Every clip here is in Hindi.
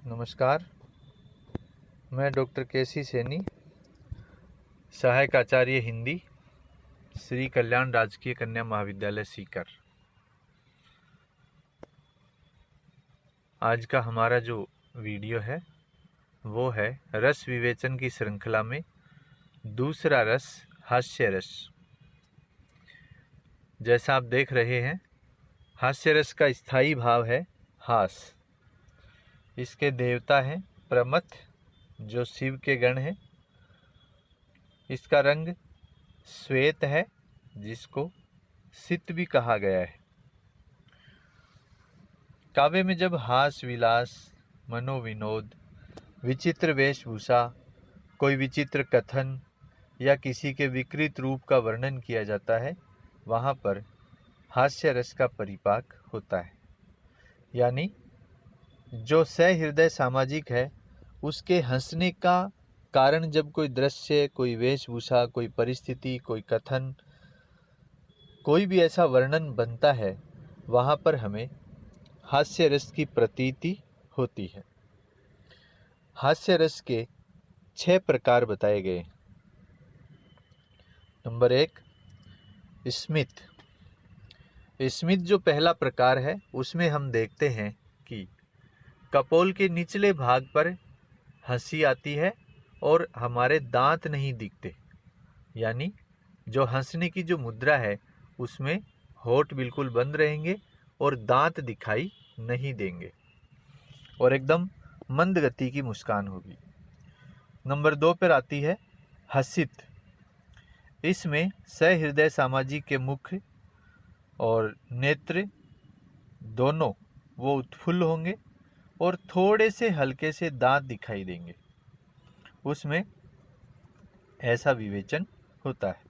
नमस्कार। मैं डॉक्टर केसी सैनी, सहायक आचार्य हिंदी, श्री कल्याण राजकीय कन्या महाविद्यालय सीकर। आज का हमारा जो वीडियो है वो है रस विवेचन की श्रृंखला में दूसरा रस, हास्य रस। जैसा आप देख रहे हैं, हास्य रस का स्थायी भाव है हास। इसके देवता हैं प्रमथ, जो शिव के गण हैं। इसका रंग श्वेत है, जिसको सित भी कहा गया है। काव्य में जब हास विलास, मनोविनोद, विचित्र वेशभूषा, कोई विचित्र कथन या किसी के विकृत रूप का वर्णन किया जाता है, वहाँ पर हास्य रस का परिपाक होता है। यानी जो सहृदय सामाजिक है, उसके हंसने का कारण जब कोई दृश्य, कोई वेशभूषा, कोई परिस्थिति, कोई कथन, कोई भी ऐसा वर्णन बनता है, वहाँ पर हमें हास्य रस की प्रतीति होती है। हास्य रस के 6 प्रकार बताए गए। नंबर 1, स्मित। स्मित जो पहला प्रकार है, उसमें हम देखते हैं कि कपोल के निचले भाग पर हंसी आती है और हमारे दांत नहीं दिखते। यानी जो हंसने की जो मुद्रा है, उसमें होठ बिल्कुल बंद रहेंगे और दांत दिखाई नहीं देंगे और एकदम मंद गति की मुस्कान होगी। नंबर 2 पर आती है हसित। इसमें सहृदय सामाजिक के मुख और नेत्र दोनों वो उत्फुल्ल होंगे और थोड़े से हल्के से दांत दिखाई देंगे। उसमें ऐसा विवेचन होता है।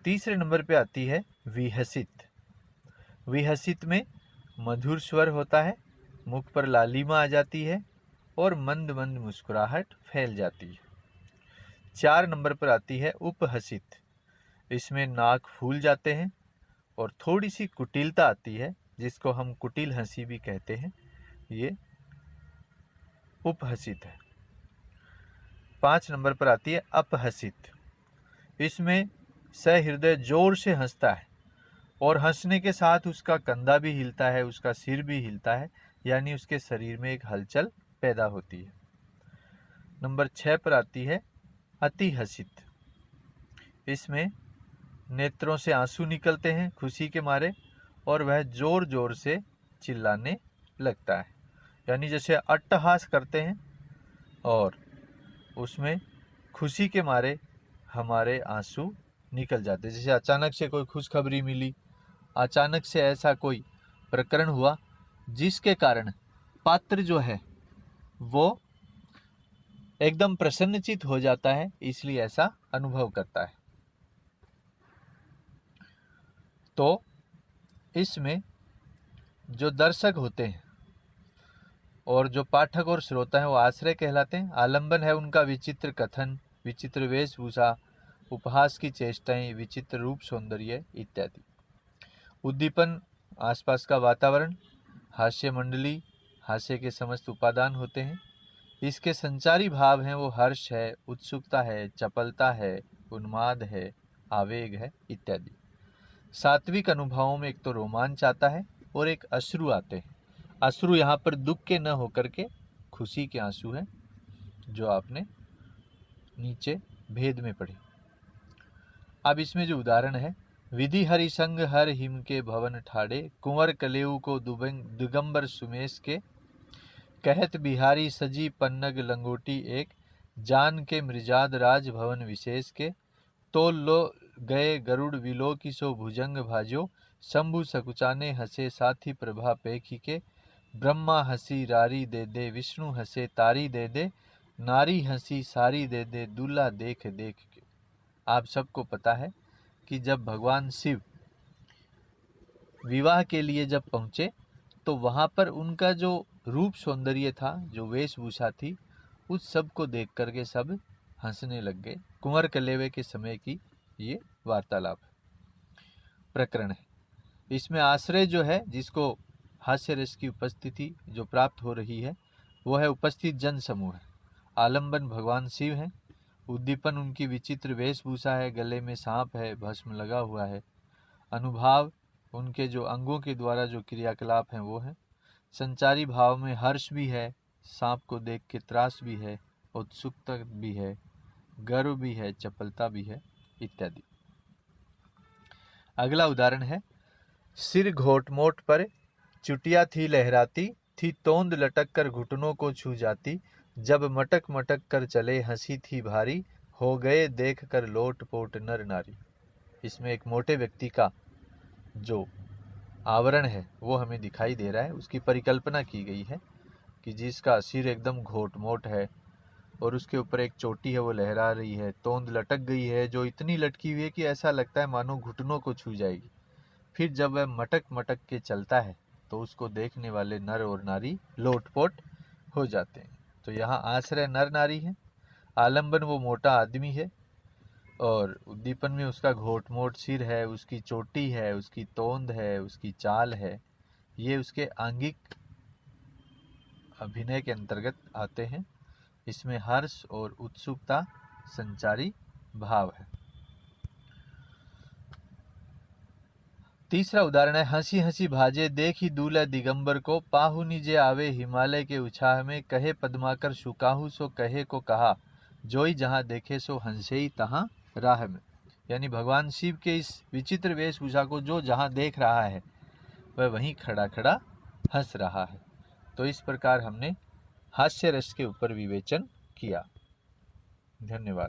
तीसरे नंबर पे आती है विहसित। विहसित में मधुर स्वर होता है, मुख पर लालिमा आ जाती है और मंद मंद मुस्कुराहट फैल जाती है। 4 नंबर पर आती है उपहसित। इसमें नाक फूल जाते हैं और थोड़ी सी कुटिलता आती है, जिसको हम कुटिल हंसी भी कहते हैं। ये उपहसित है। 5 नंबर पर आती है अपहसित। इसमें सहृदय जोर से हंसता है और हंसने के साथ उसका कंधा भी हिलता है, उसका सिर भी हिलता है, यानी उसके शरीर में एक हलचल पैदा होती है। नंबर 6 पर आती है अति हसित। इसमें नेत्रों से आंसू निकलते हैं खुशी के मारे और वह जोर जोर से चिल्लाने लगता है। यानी जैसे अट्टहास करते हैं और उसमें खुशी के मारे हमारे आंसू निकल जाते। जैसे अचानक से कोई खुशखबरी मिली, अचानक से ऐसा कोई प्रकरण हुआ जिसके कारण पात्र जो है वो एकदम प्रसन्नचित हो जाता है, इसलिए ऐसा अनुभव करता है। तो इसमें जो दर्शक होते हैं और जो पाठक और श्रोता हैं, वो आश्रय कहलाते हैं। आलंबन है उनका विचित्र कथन, विचित्र वेशभूषा, उपहास की चेष्टाएं, विचित्र रूप सौंदर्य इत्यादि। उद्दीपन आसपास का वातावरण, हास्य मंडली, हास्य के समस्त उपादान होते हैं। इसके संचारी भाव हैं वो हर्ष है, उत्सुकता है, चपलता है, उन्माद है, आवेग है इत्यादि। सात्विक अनुभवों में एक तो रोमांच आता है और एक अश्रु आते हैं। अश्रु यहाँ पर दुख के न होकर के खुशी के आंसू हैं, जो आपने नीचे भेद में पढ़े। अब इसमें जो उदाहरण है, विधि हरि संग हर हिम के भवन ठाड़े, कुंवर कलेऊ को दिगंबर सुमेश के, कहत बिहारी सजी पन्नग लंगोटी एक, जान के मृजाद राज भवन विशेष के, तो लो गए गरुड़ विलो की सो भुजंग भाजो, शंभु सकुचाने हंसे साथी प्रभा पेखी के, ब्रह्मा हंसी रारी दे दे, विष्णु हंसे तारी दे दे, नारी हंसी सारी दे दे, दूल्हा देख देख के। आप सबको पता है कि जब भगवान शिव विवाह के लिए जब पहुँचे, तो वहाँ पर उनका जो रूप सौंदर्य था, जो वेशभूषा थी, उस सब को देख करके सब हंसने लग गए। कुंवर कलेवे के समय की ये वार्तालाप प्रकरण है। इसमें आश्रय जो है, जिसको हास्य रस की उपस्थिति जो प्राप्त हो रही है वो है उपस्थित जन समूह है। आलंबन भगवान शिव हैं। उद्दीपन उनकी विचित्र वेशभूषा है, गले में सांप है, भस्म लगा हुआ है। अनुभाव उनके जो अंगों के द्वारा जो क्रियाकलाप हैं वो हैं। संचारी भाव में हर्ष भी है, सांप को देख के त्रास भी है, उत्सुकता भी है, गर्व भी है, चपलता भी है इत्यादि। अगला उदाहरण है, सिर घोटमोट पर चुटिया थी लहराती, थी तोंद लटक कर घुटनों को छू जाती, जब मटक मटक कर चले हंसी थी भारी, हो गए देख कर लोट पोट नर नारी। इसमें एक मोटे व्यक्ति का जो आवरण है वो हमें दिखाई दे रहा है। उसकी परिकल्पना की गई है कि जिसका सिर एकदम घोटमोट है और उसके ऊपर एक चोटी है वो लहरा रही है, तोंद लटक गई है जो इतनी लटकी हुई है कि ऐसा लगता है मानो घुटनों को छू जाएगी। फिर जब वह मटक मटक के चलता है तो उसको देखने वाले नर और नारी लोटपोट हो जाते हैं। तो यहाँ आश्रय नर नारी है, आलंबन वो मोटा आदमी है, और उद्दीपन में उसका घोटमोट सिर है, उसकी चोटी है, उसकी तोंद है, उसकी चाल है। ये उसके आंगिक अभिनय के अंतर्गत आते हैं। इसमें हर्ष और उत्सुकता संचारी भाव है। तीसरा उदाहरण है, हंसी हंसी भाजे देखी दूल्हा दिगंबर को, पाहु निजे आवे हिमालय के उछाह में, कहे पद्माकर शुकाहू सो कहे को कहा, जोई जहाँ देखे सो हंसे ही तहाँ राह में। यानी भगवान शिव के इस विचित्र वेशभूषा को जो जहाँ देख रहा है वह वहीं खड़ा खड़ा हंस रहा है। तो इस प्रकार हमने हास्य रस के ऊपर विवेचन किया। धन्यवाद।